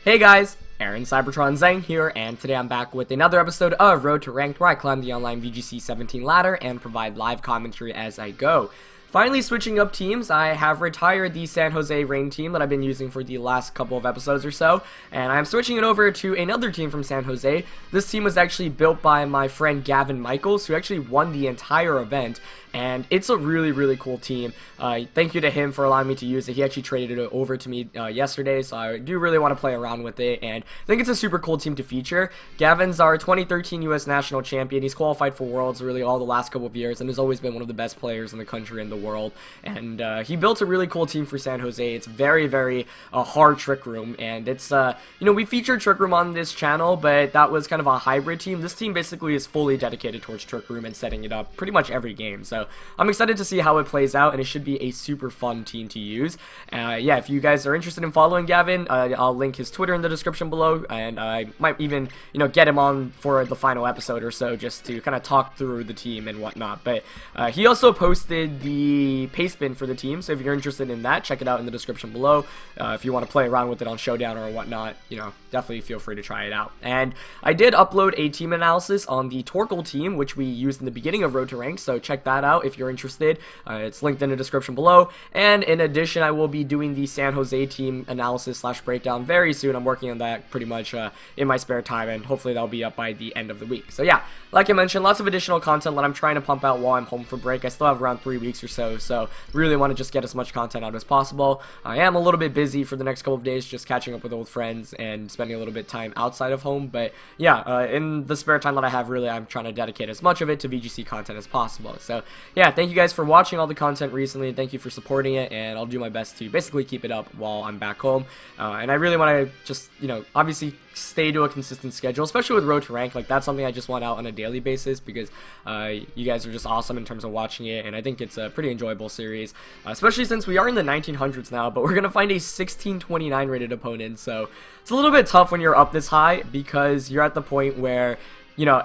Hey guys, Aaron Cybertron Zhang here, and today I'm back with another episode of Road to Ranked, where I climb the online VGC 17 ladder and provide live commentary as I go. Finally switching up teams, I have retired the San Jose Rain team that I've been using for the last couple of episodes or so, and I'm switching it over to another team from San Jose. This team was actually built by my friend Gavin Michaels, who actually won the entire event, and it's a really cool team. Thank you to him for allowing me to use it. He actually traded it over to me yesterday, so I do really want to play around with it, and I think it's a super cool team to feature. Gavin's our 2013 US National Champion. He's qualified for Worlds really all the last couple of years, and has always been one of the best players in the country and the world, and he built a really cool team for San Jose. It's very hard Trick Room, and it's we featured Trick Room on this channel, but that was kind of a hybrid team. This team basically is fully dedicated towards Trick Room and setting it up pretty much every game, so I'm excited to see how it plays out, and it should be a super fun team to use. Yeah, if you guys are interested in following Gavin, I'll link his Twitter in the description below, and I might even get him on for the final episode or so, just to kind of talk through the team and whatnot. But he also posted the paste bin for the team, so if you're interested in that, check it out in the description below. If you want to play around with it on Showdown or whatnot, definitely feel free to try it out. And I did upload a team analysis on the Torkoal team, which we used in the beginning of Road to Rank, so check that out if you're interested. It's linked in the description below. And in addition, I will be doing the San Jose team analysis / breakdown very soon. I'm working on that pretty much in my spare time, and hopefully that'll be up by the end of the week. So yeah, like I mentioned, lots of additional content that I'm trying to pump out while I'm home for break. I still have around 3 weeks or so really want to just get as much content out as possible. I am a little bit busy for the next couple of days, just catching up with old friends and spending a little bit of time outside of home, but yeah, in the spare time that I have, really I'm trying to dedicate as much of it to VGC content as possible. So yeah, thank you guys for watching all the content recently, and thank you for supporting it, and I'll do my best to basically keep it up while I'm back home. And I really want to just, obviously stay to a consistent schedule, especially with Road to Rank. Like, that's something I just want out on a daily basis, because you guys are just awesome in terms of watching it, and I think it's a pretty enjoyable series, especially since we are in the 1900s now, but we're going to find a 1629 rated opponent, so it's a little bit tough when you're up this high, because you're at the point where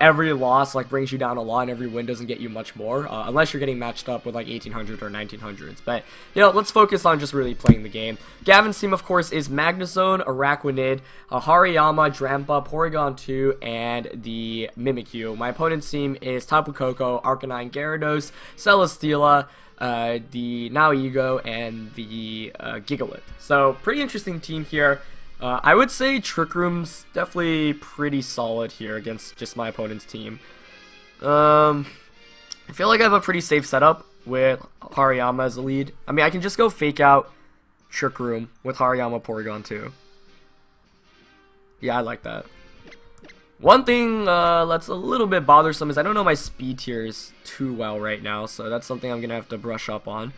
every loss brings you down a lot, and every win doesn't get you much more, unless you're getting matched up with 1800 or 1900s. But let's focus on just really playing the game. Gavin's team, of course, is Magnezone, Araquanid, Hariyama, Drampa, Porygon 2, and the Mimikyu. My opponent's team is Tapu Koko, Arcanine, Gyarados, Celesteela, the Now Ego, and the Gigalith. So pretty interesting team here. I would say Trick Room's definitely pretty solid here against just my opponent's team. I feel like I have a pretty safe setup with Hariyama as a lead. I mean, I can just go fake out Trick Room with Hariyama Porygon 2. Yeah, I like that. One thing that's a little bit bothersome is I don't know my speed tiers too well right now, so that's something I'm going to have to brush up on.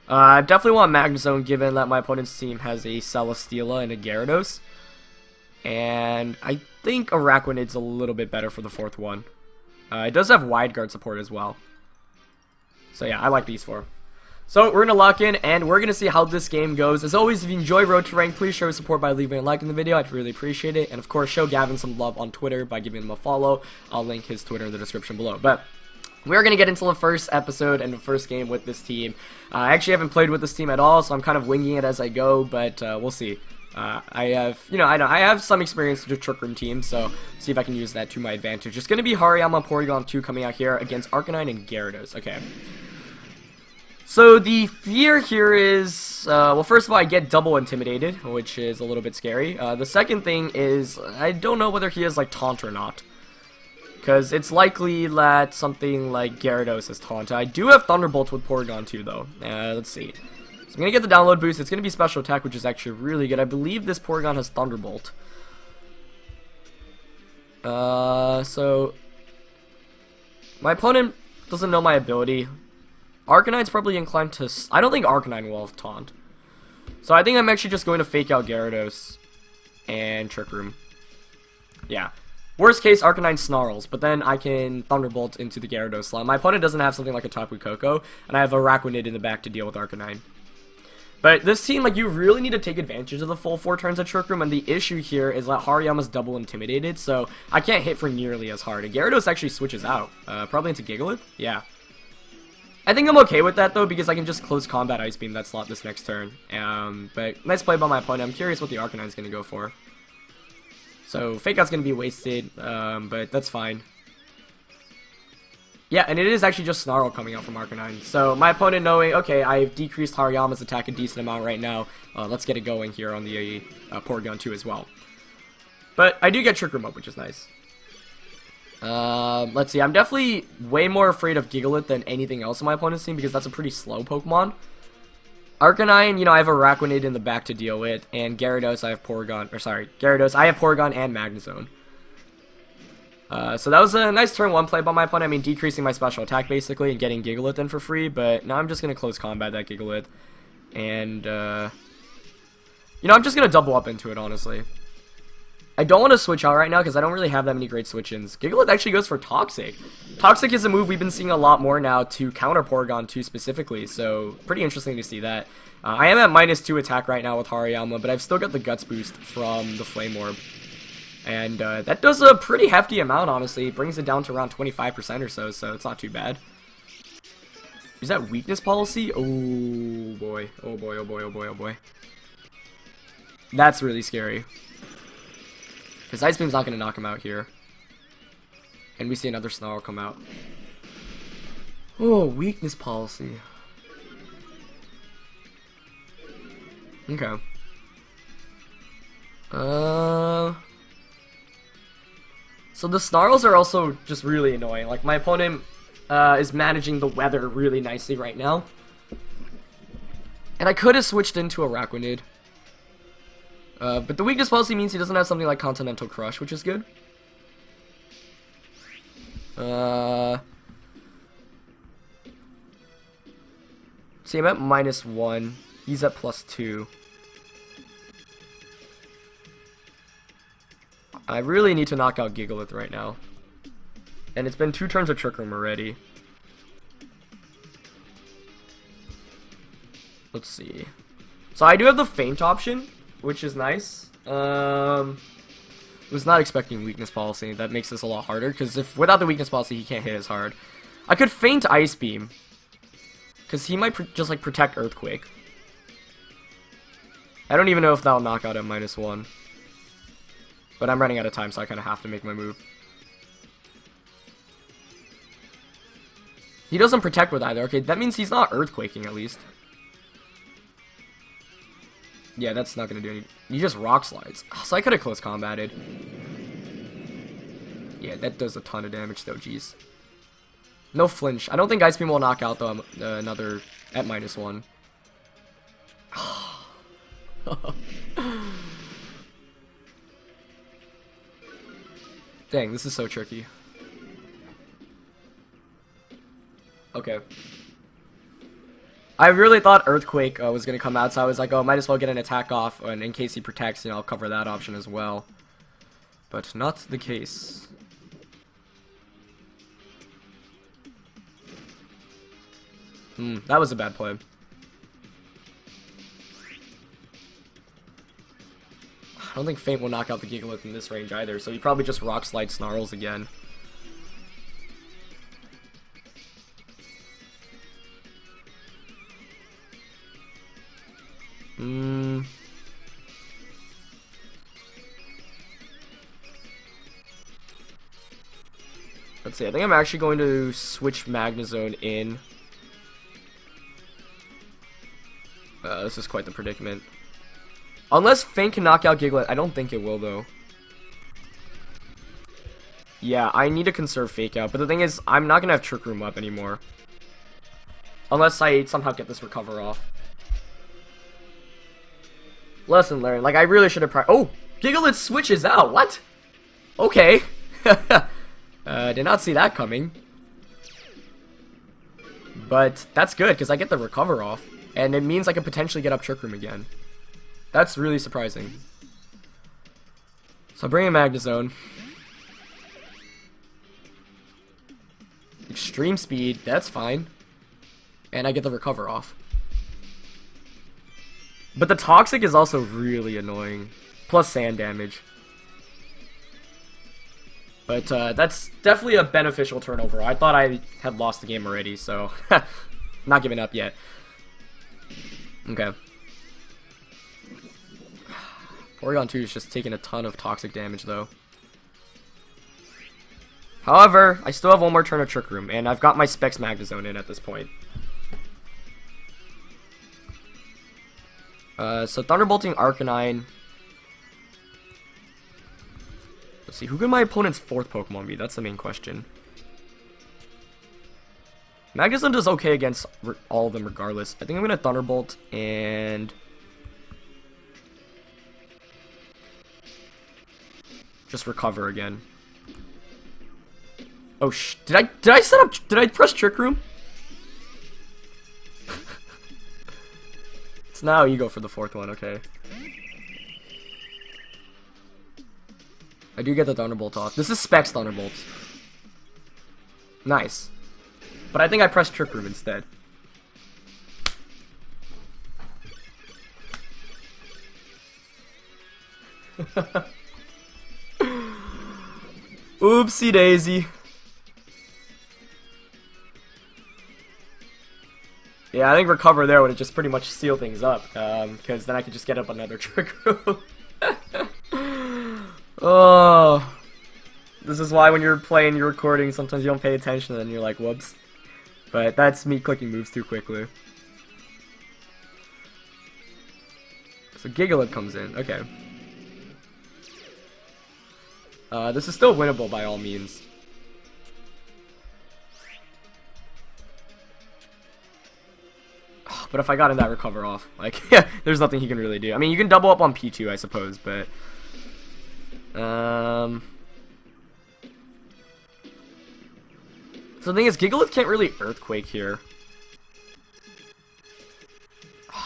I definitely want Magnezone, given that my opponent's team has a Celesteela and a Gyarados. And I think Araquanid's a little bit better for the fourth one. It does have wide guard support as well. So yeah, I like these four. So we're going to lock in, and we're going to see how this game goes. As always, if you enjoy Road to Rank, please show your support by leaving a like in the video. I'd really appreciate it. And of course, show Gavin some love on Twitter by giving him a follow. I'll link his Twitter in the description below. But we're going to get into the first episode and the first game with this team. I actually haven't played with this team at all, so I'm kind of winging it as I go, but we'll see. I have some experience with Trick Room teams, so see if I can use that to my advantage. It's going to be Hariyama Porygon 2 coming out here against Arcanine and Gyarados. Okay. So the fear here is, well, first of all, I get double intimidated, which is a little bit scary. The second thing is, I don't know whether he has Taunt or not, because it's likely that something like Gyarados is Taunt. I do have Thunderbolt with Porygon 2, though. Let's see. So I'm going to get the download boost. It's going to be Special Attack, which is actually really good. I believe this Porygon has Thunderbolt. So my opponent doesn't know my ability. Arcanine's probably inclined to... I don't think Arcanine will have Taunt. So I think I'm actually just going to fake out Gyarados and Trick Room. Yeah. Worst case, Arcanine snarls, but then I can Thunderbolt into the Gyarados slot. My opponent doesn't have something like a Tapu Koko, and I have a Araquanid in the back to deal with Arcanine. But this team, you really need to take advantage of the full 4 turns of Trick Room, and the issue here is that Hariyama's double intimidated, so I can't hit for nearly as hard. And Gyarados actually switches out, probably into Gigalith? Yeah. I think I'm okay with that, though, because I can just close combat Ice Beam that slot this next turn. But nice play by my opponent. I'm curious what the Arcanine's going to go for. So Fake Out's going to be wasted, but that's fine. Yeah, and it is actually just Snarl coming out from Arcanine. So my opponent knowing, okay, I've decreased Hariyama's attack a decent amount right now. Let's get it going here on the Porygon 2 as well. But I do get Trick Room up, which is nice. Let's see, I'm definitely way more afraid of Gigalith than anything else in my opponent's team because that's a pretty slow Pokemon. Arcanine, you know, I have Araquanid in the back to deal with, and Gyarados, I have Porygon, or sorry, Gyarados, I have Porygon and Magnezone. So that was a nice turn 1 play by my opponent. I mean, decreasing my special attack basically and getting Gigalith in for free, but now I'm just going to close combat that Gigalith. And, you know, I'm just going to double up into it, honestly. I don't want to switch out right now because I don't really have that many great switch-ins. Gigalith actually goes for Toxic. Toxic is a move we've been seeing a lot more now to counter Porygon 2 specifically, so pretty interesting to see that. I am at -2 attack right now with Hariyama, but I've still got the Guts boost from the Flame Orb. And that does a pretty hefty amount, honestly. It brings it down to around 25% or so, so it's not too bad. Is that weakness policy? Oh boy. Oh boy, oh boy, oh boy, oh boy. That's really scary. Because Ice Beam's not going to knock him out here. And we see another Snarl come out. Oh, weakness policy. Okay. So the Snarls are also just really annoying. Like, my opponent is managing the weather really nicely right now. And I could have switched into Araquanid. But the weakness policy means he doesn't have something like Continental Crush, which is good. See, I'm at -1. He's at +2. I really need to knock out Gigalith right now. And it's been 2 turns of Trick Room already. Let's see. So I do have the Feint option, which is nice. Was not expecting weakness policy. That makes this a lot harder, because if without the weakness policy, he can't hit as hard. I could Feint Ice Beam, because he might just like protect Earthquake. I don't even know if that'll knock out at -1. But I'm running out of time, so I kind of have to make my move. He doesn't protect with either. Okay, that means he's not Earthquaking at least. Yeah, that's not going to do any... He just Rock Slides. So I could have close combated. Yeah, that does a ton of damage though, jeez. No flinch. I don't think Ice Beam will knock out though, another at -1. Dang, this is so tricky. Okay. I really thought Earthquake was going to come out, so I was like, oh, might as well get an attack off, and in case he protects, you know, I'll cover that option as well. But not the case. That was a bad play. I don't think Feint will knock out the Gigalith in this range either, so he probably just Rock Slide Snarls again. Let's see, I think I'm actually going to switch Magnezone in. This is quite the predicament. Unless Feint can knock out Gigalith, I don't think it will though. Yeah, I need to conserve Fake Out, but the thing is, I'm not gonna have Trick Room up anymore. Unless I somehow get this Recover off. Lesson learned. Like, I really should have oh! Gigalith switches out! What? Okay. Did not see that coming. But that's good, because I get the Recover off. And it means I can potentially get up Trick Room again. That's really surprising. So I bring in Magnezone. Extreme Speed, that's fine. And I get the Recover off. But the Toxic is also really annoying. Plus Sand damage. But that's definitely a beneficial turnover. I thought I had lost the game already, so not giving up yet. Okay. Porygon 2 is just taking a ton of toxic damage, though. However, I still have one more turn of Trick Room, and I've got my Specs Magnezone in at this point. So Thunderbolting Arcanine. Let's see, who could my opponent's 4th Pokemon be? That's the main question. Magnezone does okay against all of them regardless. I think I'm going to Thunderbolt and just recover again. Oh did I press Trick Room? It's now you go for the 4th one, okay. I do get the Thunderbolt off. This is Specs Thunderbolt. Nice. But I think I pressed Trick Room instead. Oopsie daisy. Yeah, I think recover there would have just pretty much sealed things up, because then I could just get up another Trick Room. Oh, this is why when you're playing, you're recording, sometimes you don't pay attention and then you're like, whoops. But that's me clicking moves too quickly. So Gigalith comes in, okay. This is still winnable by all means. But if I got in that recover off, like, yeah, there's nothing he can really do. I mean, you can double up on P2, I suppose, but... So the thing is, Gigalith can't really Earthquake here.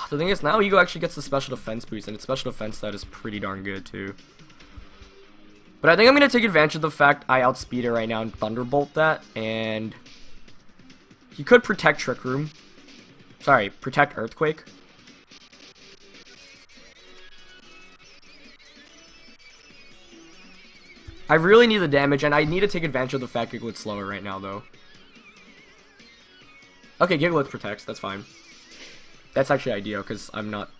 The thing is, now Ego actually gets the special defense boost, and its special defense stat is pretty darn good, too. But I think I'm going to take advantage of the fact I outspeed it right now and Thunderbolt that, and... He could protect Trick Room. Sorry, protect Earthquake. I really need the damage, and I need to take advantage of the fact Gigalith's slower right now, though. Okay, Gigalith protects, that's fine. That's actually ideal, because I'm not...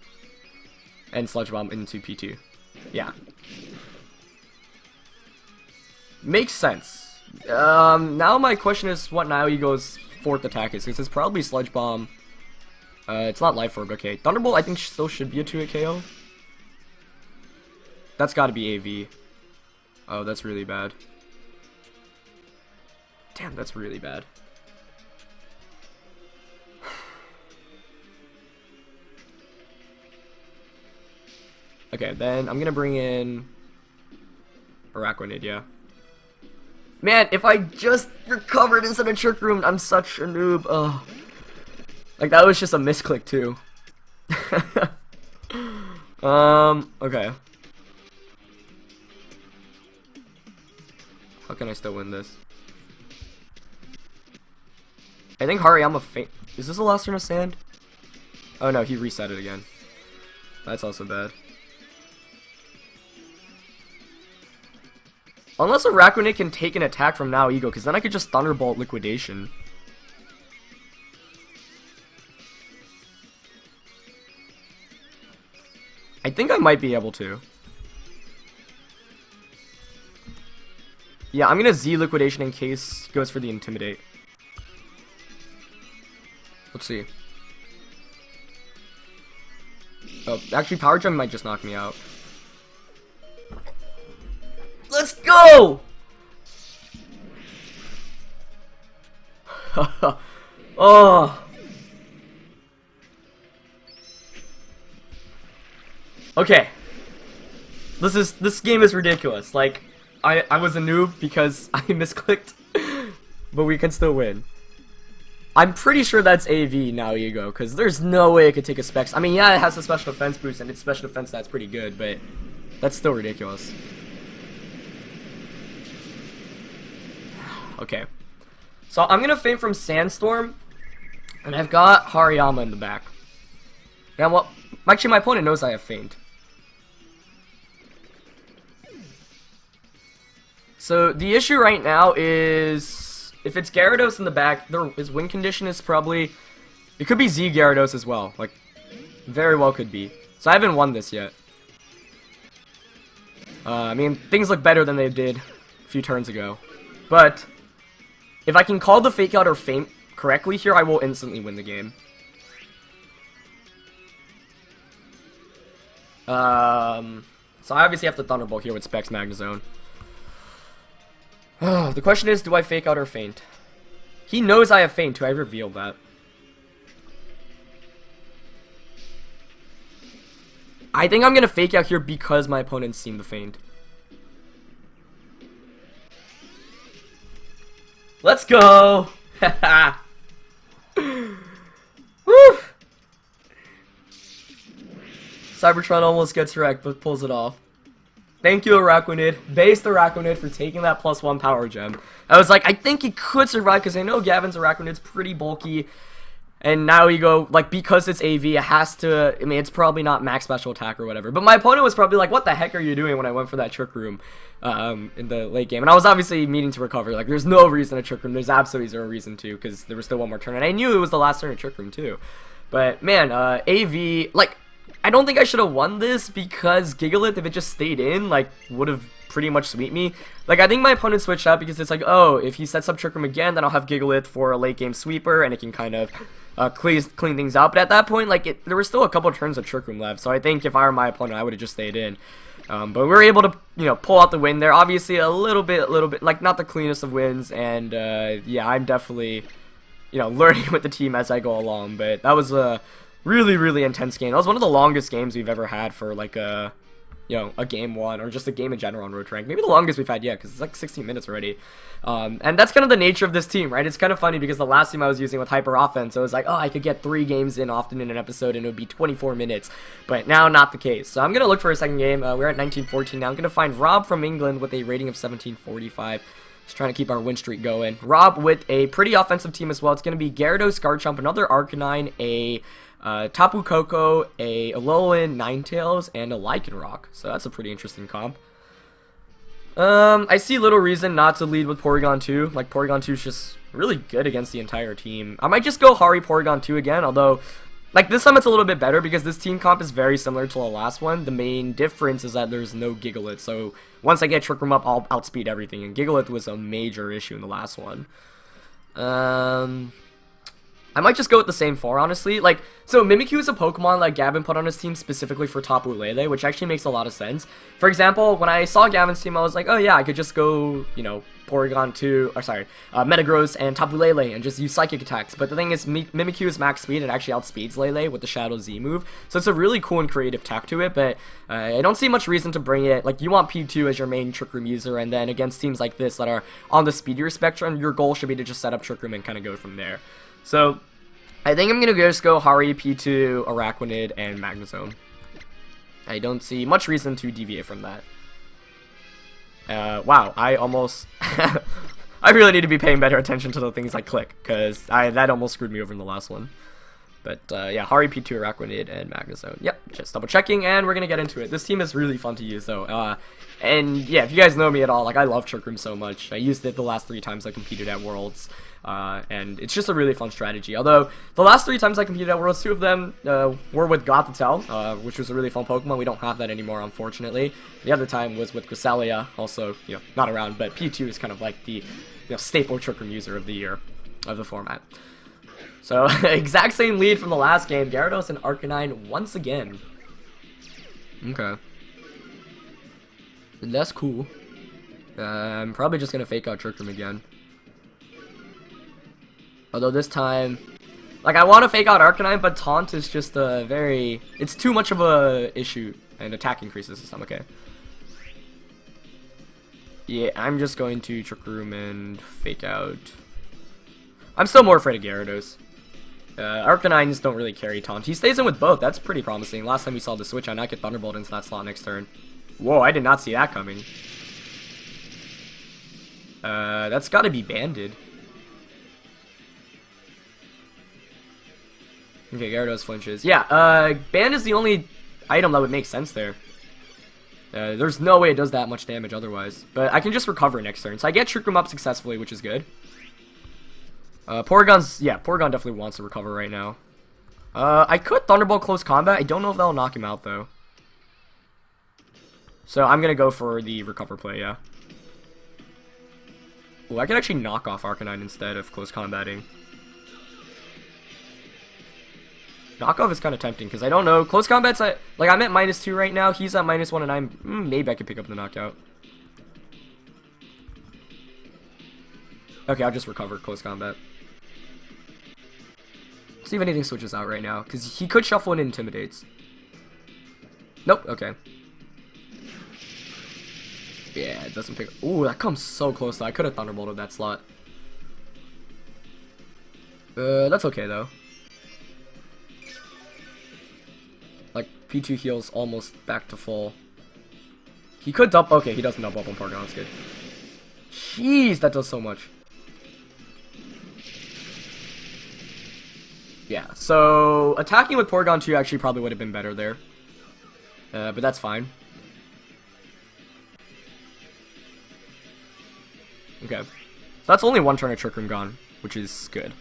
And Sludge Bomb into P2. Yeah. Makes sense. Now my question is what now Ego's 4th attack is, because it's probably Sludge Bomb. It's not Life Orb, okay. Thunderbolt I think still should be a 2-hit KO. That's gotta be AV. Oh, that's really bad. Damn, that's really bad. Okay, then I'm gonna bring in Araquanid, yeah. Man, if I just recovered instead of Trick Room, I'm such a noob. Ugh. Like, that was just a misclick, too. Okay. How can I still win this? I think Hariyama faint. Is this the last turn of Sand? Oh no, he reset it again. That's also bad. Unless Araquanid can take an attack from now Ego, because then I could just Thunderbolt Liquidation. I think I might be able to. Yeah, I'm gonna Z Liquidation in case he goes for the Intimidate. Let's see. Oh, actually, Power Gem might just knock me out. Let's go! Oh. Okay. This game is ridiculous. Like, I was a noob because I misclicked, but we can still win. I'm pretty sure that's AV now, Ego, because there's no way it could take a Specs. I mean, yeah, it has a special defense boost, and its special defense that's pretty good, but that's still ridiculous. Okay. So I'm going to feint from Sandstorm, and I've got Hariyama in the back. Now, well, actually, my opponent knows I have feint. So the issue right now is, if it's Gyarados in the back, his win condition is probably, it could be Z Gyarados as well. Like, very well could be. So I haven't won this yet. I mean, things look better than they did a few turns ago. But if I can call the fake out or feint correctly here, I will instantly win the game. So I obviously have to Thunderbolt here with Specs Magnezone. The question is, do I fake out or feint? He knows I have feint too. I revealed that. I think I'm gonna fake out here because my opponent's seen the feint. Let's go! Woo! Cybertron almost gets wrecked, but pulls it off. Thank you, Araquanid. Base the Araquanid for taking that +1 power gem. I was like, I think he could survive, because I know Gavin's Araquanid's pretty bulky. And now you go, like, because it's AV, it has to, I mean, it's probably not max special attack or whatever. But my opponent was probably like, what the heck are you doing when I went for that Trick Room in the late game? And I was obviously needing to recover. Like, there's no reason to Trick Room. There's absolutely zero reason to, because there was still one more turn. And I knew it was the last turn of Trick Room, too. But, man, AV, like, I don't think I should have won this because Gigalith, if it just stayed in, like, would have pretty much sweeped me. Like, I think my opponent switched up because it's like, oh, if he sets up Trick Room again, then I'll have Gigalith for a late game sweeper, and it can kind of clean things up. But at that point, like, there were still a couple turns of Trick Room left, so I think if I were my opponent, I would have just stayed in. But we were able to, you know, pull out the win there. Obviously, a little bit, like, not the cleanest of wins, and yeah, I'm definitely, you know, learning with the team as I go along. But that was a really intense game. That was one of the longest games we've ever had for, like, a game one, or just a game in general on Road to Rank. Maybe the longest we've had yet, because it's like 16 minutes already. And that's kind of the nature of this team, right? It's kind of funny because the last team I was using with Hyper Offense, I was like, oh, I could get 3 games in often in an episode, and it would be 24 minutes. But now, not the case. So I'm going to look for a second game. We're at 1914 now. I'm going to find Rob from England with a rating of 1745. Just trying to keep our win streak going. Rob with a pretty offensive team as well. It's going to be Gyarados, Garchomp, another Arcanine, a Tapu Koko, a Alolan, Ninetales, and a Lycanroc. So that's a pretty interesting comp. I see little reason not to lead with Porygon 2. Like, Porygon 2 is just really good against the entire team. I might just go Hari Porygon 2 again, although, like, this time it's a little bit better because this team comp is very similar to the last one. The main difference is that there's no Gigalith, so once I get Trick Room up, I'll outspeed everything, and Gigalith was a major issue in the last one. I might just go with the same 4, honestly. Like, so Mimikyu is a Pokemon like Gavin put on his team specifically for Tapu Lele, which actually makes a lot of sense. For example, when I saw Gavin's team, I was like, oh yeah, I could just go, you know, Porygon 2, or sorry, Metagross and Tapu Lele and just use Psychic attacks. But the thing is, Mimikyu is max speed and actually outspeeds Lele with the Shadow Z move. So it's a really cool and creative tech to it, but I don't see much reason to bring it. Like, you want P2 as your main Trick Room user, and then against teams like this that are on the speedier spectrum, your goal should be to just set up Trick Room and kind of go from there. So I think I'm going to just go Hari, P2, Araquanid, and Magnezone. I don't see much reason to deviate from that. Wow, I almost... I really need to be paying better attention to the things I click, because that almost screwed me over in the last one. But, yeah, Hari, P2, Araquanid, and Magnezone. Yep, just double checking, and we're going to get into it. This team is really fun to use, though. And, yeah, if you guys know me at all, like, I love Trick Room so much. I used it the last 3 times I competed at Worlds. And it's just a really fun strategy. Although, the last 3 times I competed at Worlds, 2 of them were with Gothitelle, which was a really fun Pokemon. We don't have that anymore, unfortunately. The other time was with Cresselia, also, you know, not around, but P2 is kind of like the, you know, staple Trick Room user of the year, of the format. So, exact same lead from the last game, Gyarados and Arcanine once again. Okay. That's cool. I'm probably just gonna fake out Trick Room again. Although this time, like, I want to fake out Arcanine, but Taunt is just a very... It's too much of a issue, and attack increases this time, okay. Yeah, I'm just going to Trick Room and fake out. I'm still more afraid of Gyarados. Arcanines don't really carry Taunt. He stays in with both. That's pretty promising. Last time we saw the switch, I might get Thunderbolt into that slot next turn. Whoa, I did not see that coming. That's got to be Banded. Okay, Gyarados flinches. Yeah, Band is the only item that would make sense there. There's no way it does that much damage otherwise. But I can just recover next turn. So I get Trick Room up successfully, which is good. Porygon definitely wants to recover right now. I could Thunderbolt close combat. I don't know if that'll knock him out, though. So I'm gonna go for the recover play, yeah. Well, I could actually knock off Arcanine instead of close combating. Knockoff is kind of tempting, because I don't know. Close combat's at, like, I'm at -2 right now. He's at -1, and maybe I could pick up the knockout. Okay, I'll just recover close combat. See if anything switches out right now, because he could shuffle and intimidates. Nope, okay. Yeah, it doesn't pick. Ooh, that comes so close though. I could have Thunderbolted that slot. That's okay though. Like, P2 heals almost back to full. He could dump. Okay, he doesn't double up on Porygon. That's good. Jeez, that does so much. Yeah, so attacking with Porygon 2 actually probably would have been better there. But that's fine. Okay. So that's only one turn of Trick Room gone, which is good.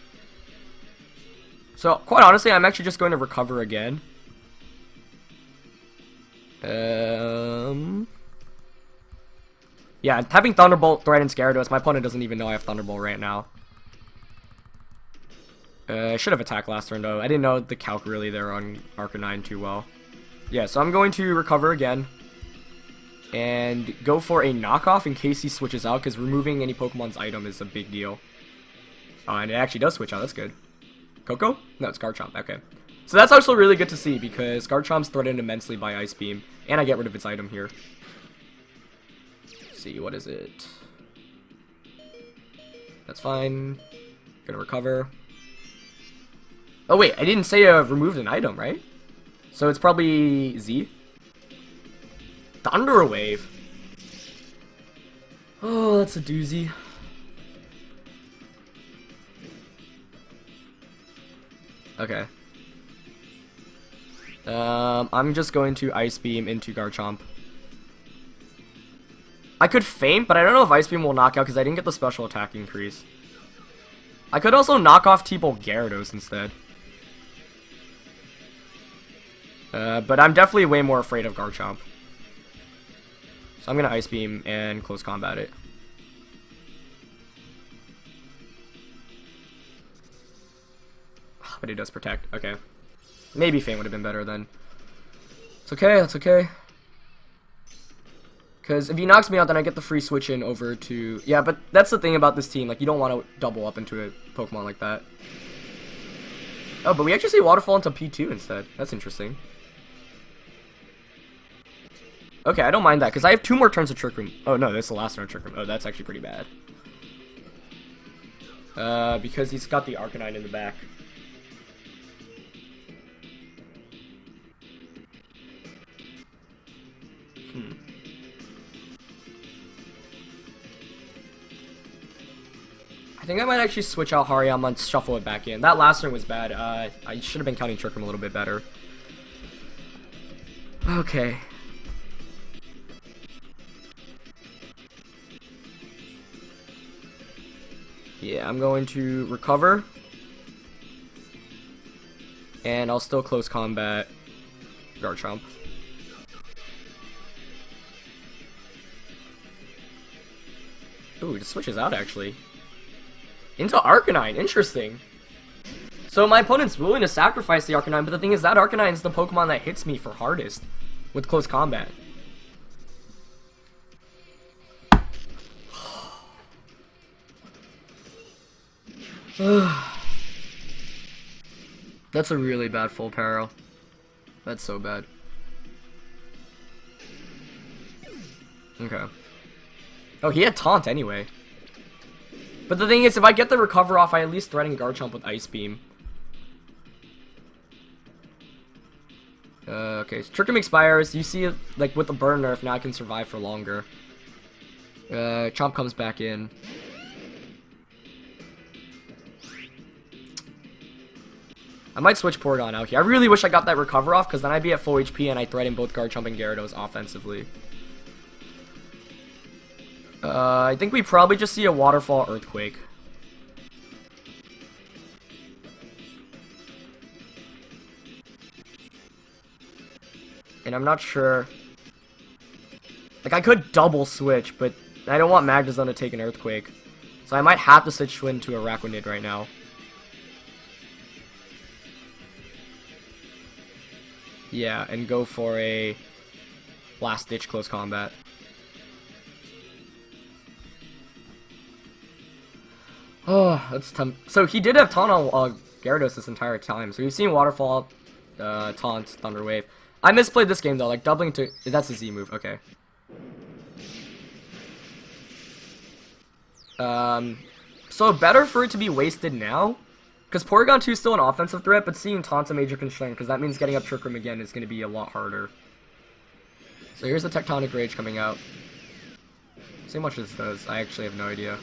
So, quite honestly, I'm actually just going to recover again. Yeah, having Thunderbolt threatens Gyarados. My opponent doesn't even know I have Thunderbolt right now. I should have attacked last turn, though. I didn't know the calc really there on Arcanine too well. Yeah, so I'm going to recover again. And go for a knockoff in case he switches out, because removing any Pokemon's item is a big deal. And it actually does switch out, that's good. Coco? No, it's Garchomp, okay. So that's also really good to see, because Garchomp's threatened immensely by Ice Beam, and I get rid of its item here. Let's see, what is it? That's fine. Gonna recover. Oh wait, I didn't say removed an item, right? So it's probably Z? Thunder Wave. Oh, that's a doozy. Okay. I'm just going to Ice Beam into Garchomp. I could Feint, but I don't know if Ice Beam will knock out because I didn't get the special attack increase. I could also knock off T-Bolt Gyarados instead. But I'm definitely way more afraid of Garchomp. So I'm gonna Ice Beam and close combat it. But he does protect. Okay. Maybe Feint would have been better then. It's okay, that's okay. Because if he knocks me out, then I get the free switch in over to... Yeah, but that's the thing about this team. Like, you don't want to double up into a Pokemon like that. Oh, but we actually see Waterfall into P2 instead. That's interesting. Okay, I don't mind that, because I have 2 more turns of Trick Room. Oh, no, that's the last turn of Trick Room. Oh, that's actually pretty bad. Because he's got the Arcanine in the back. I think I might actually switch out Hariyama and shuffle it back in. That last turn was bad. I should have been counting Trick Room a little bit better. Okay. Yeah, I'm going to recover. And I'll still close combat Garchomp. Ooh, it switches out actually. Into Arcanine, interesting. So my opponent's willing to sacrifice the Arcanine, but the thing is that Arcanine is the Pokemon that hits me for hardest with close combat. That's a really bad full peril. That's so bad. Okay. Oh, he had Taunt anyway. But the thing is, if I get the recover off, I at least threaten Garchomp with Ice Beam. Okay, so Trick Room expires. You see, like, with the burn nerf, now I can survive for longer. Chomp comes back in. I might switch Porygon out here. I really wish I got that recover off, because then I'd be at full HP and I threaten both Garchomp and Gyarados offensively. I think we probably just see a Waterfall Earthquake. And I'm not sure. Like, I could double switch, but I don't want Magnezone to take an Earthquake. So I might have to switch into a Araquanid right now. Yeah, and go for a Last Ditch Close Combat. Oh, that's so he did have Taunt on Gyarados this entire time. So we've seen Waterfall, Taunt, Thunder Wave. I misplayed this game though, like doubling to... That's a Z move, okay. So better for it to be wasted now. Because Porygon 2 is still an offensive threat, but seeing Taunt's a major constraint, because that means getting up Trick Room again is going to be a lot harder. So here's the Tectonic Rage coming out. Let's see how much this does. I actually have no idea.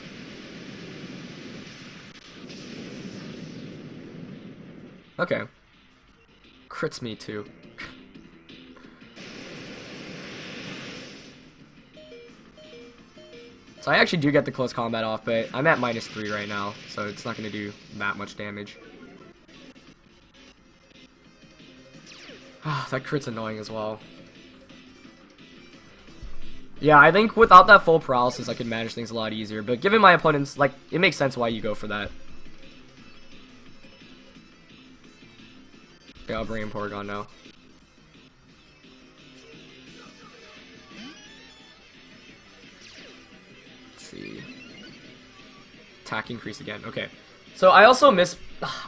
Okay. Crits me too. So I actually do get the close combat off, but I'm at -3 right now, so it's not going to do that much damage. Ah, that crit's annoying as well. Yeah, I think without that full paralysis, I could manage things a lot easier, but given my opponents, like, it makes sense why you go for that. Okay, I'll bring in Porygon now. Attack increase again. Okay. So I also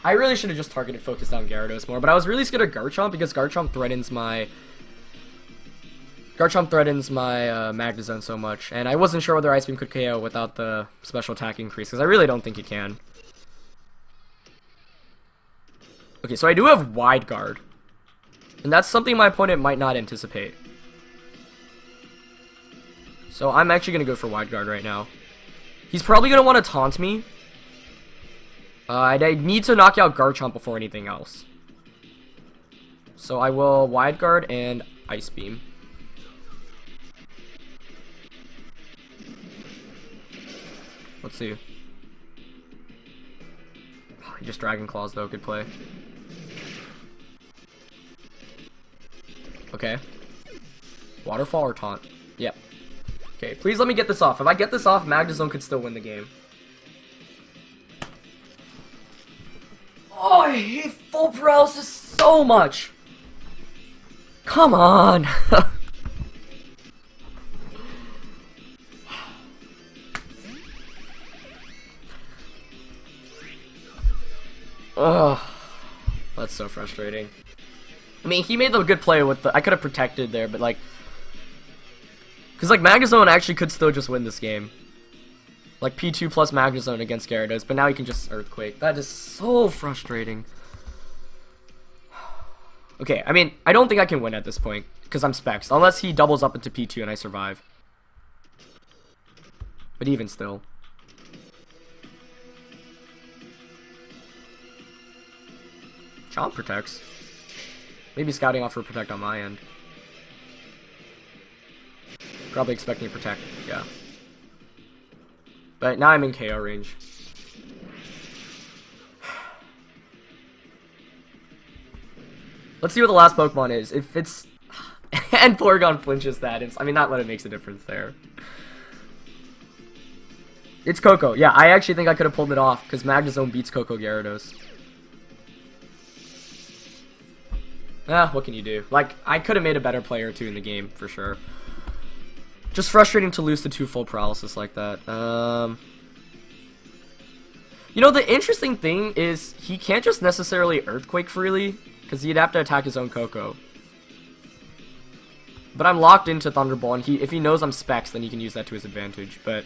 I really should have just targeted focused on Gyarados more, but I was really scared of Garchomp because Garchomp threatens my Magnezone so much, and I wasn't sure whether Ice Beam could KO without the special attack increase, because I really don't think it can. Okay, so I do have Wide Guard, and that's something my opponent might not anticipate. So I'm actually going to go for Wide Guard right now. He's probably going to want to taunt me. I need to knock out Garchomp before anything else. So I will Wide Guard and Ice Beam. Let's see. He just Dragon Claws though, good play. Okay. Waterfall or Taunt? Yep. Okay, please let me get this off. If I get this off, Magnezone could still win the game. Oh, I hate full paralysis so much. Come on. Ugh. That's so frustrating. I mean, he made a good play with the... I could have protected there, but like... Because, like, Magnezone actually could still just win this game. Like, P2 plus Magnezone against Gyarados, but now he can just Earthquake. That is so frustrating. Okay, I mean, I don't think I can win at this point, because I'm Specs. Unless he doubles up into P2 and I survive. But even still. Chomp protects. Maybe scouting off for Protect on my end. Probably expecting to Protect, yeah. But now I'm in KO range. Let's see what the last Pokemon is. If it's... and Porygon flinches that. I mean, not that it makes a difference there. It's Coco. Yeah, I actually think I could have pulled it off, because Magnezone beats Coco Gyarados. Ah, what can you do? Like, I could have made a better play or two in the game, for sure. Just frustrating to lose to 2 full paralysis like that. You know, the interesting thing is he can't just necessarily Earthquake freely, because he'd have to attack his own Coco. But I'm locked into Thunderbolt, and if he knows I'm Specs, then he can use that to his advantage. But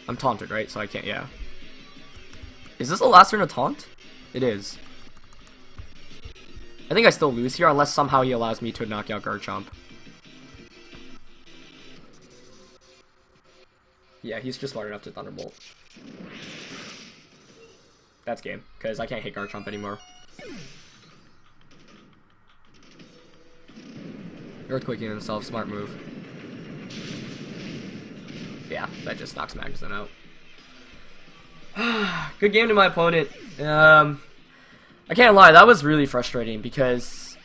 I'm taunted, right? So I can't, yeah. Is this the last turn of taunt? It is. I think I still lose here, unless somehow he allows me to knock out Garchomp. Yeah, he's just smart enough to Thunderbolt. That's game, because I can't hit Garchomp anymore. Earthquaking himself, smart move. Yeah, that just knocks Magnezone out. Good game to my opponent. I can't lie, that was really frustrating because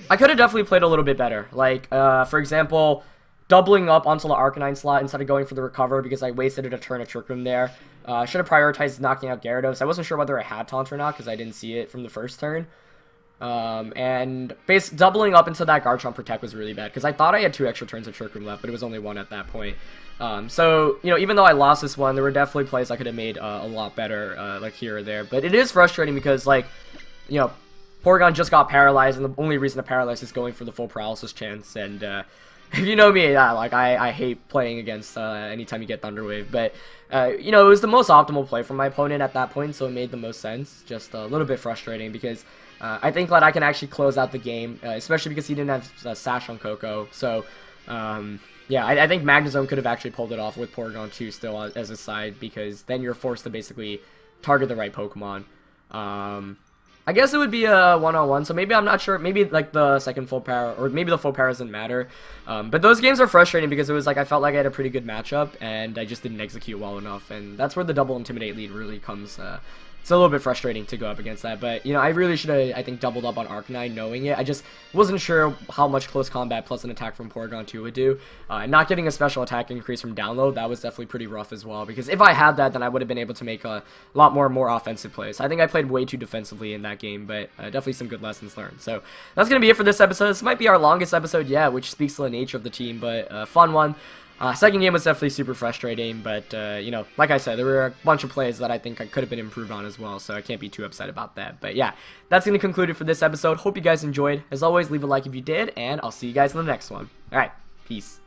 I could have definitely played a little bit better. Like, for example, doubling up onto the Arcanine slot instead of going for the recover because I wasted a turn of Trick Room there. Should have prioritized knocking out Gyarados. I wasn't sure whether I had Taunt or not because I didn't see it from the first turn. And doubling up into that Garchomp Protect was really bad because I thought I had 2 extra turns of Trick Room left, but it was only 1 at that point. So, you know, even though I lost this one, there were definitely plays I could have made a lot better, like here or there. But it is frustrating because, like, you know, Porygon just got paralyzed, and the only reason to paralyze is going for the full paralysis chance. And if you know me, like I hate playing against anytime you get Thunder Wave. But you know, it was the most optimal play from my opponent at that point, so it made the most sense. Just a little bit frustrating because I think that I can actually close out the game, especially because he didn't have Sash on Coco. So yeah, I think Magnezone could have actually pulled it off with Porygon 2 still as a side, because then you're forced to basically target the right Pokemon. I guess it would be a one-on-one, so maybe I'm not sure. Maybe like the second full power, or maybe the full power doesn't matter. But those games are frustrating because it was like I felt like I had a pretty good matchup and I just didn't execute well enough, and that's where the double Intimidate lead really comes. It's a little bit frustrating to go up against that, but you know, I really should have, I think, doubled up on Arcanine knowing it. I just wasn't sure how much close combat plus an attack from Porygon 2 would do. And not getting a special attack increase from download, that was definitely pretty rough as well, because if I had that, then I would have been able to make a lot more offensive plays. I think I played way too defensively in that game, but definitely some good lessons learned. So that's going to be it for this episode. This might be our longest episode yet, which speaks to the nature of the team, but fun one. Second game was definitely super frustrating, but, you know, like I said, there were a bunch of plays that I think I could have been improved on as well, so I can't be too upset about that. But yeah, that's going to conclude it for this episode. Hope you guys enjoyed. As always, leave a like if you did, and I'll see you guys in the next one. Alright, peace.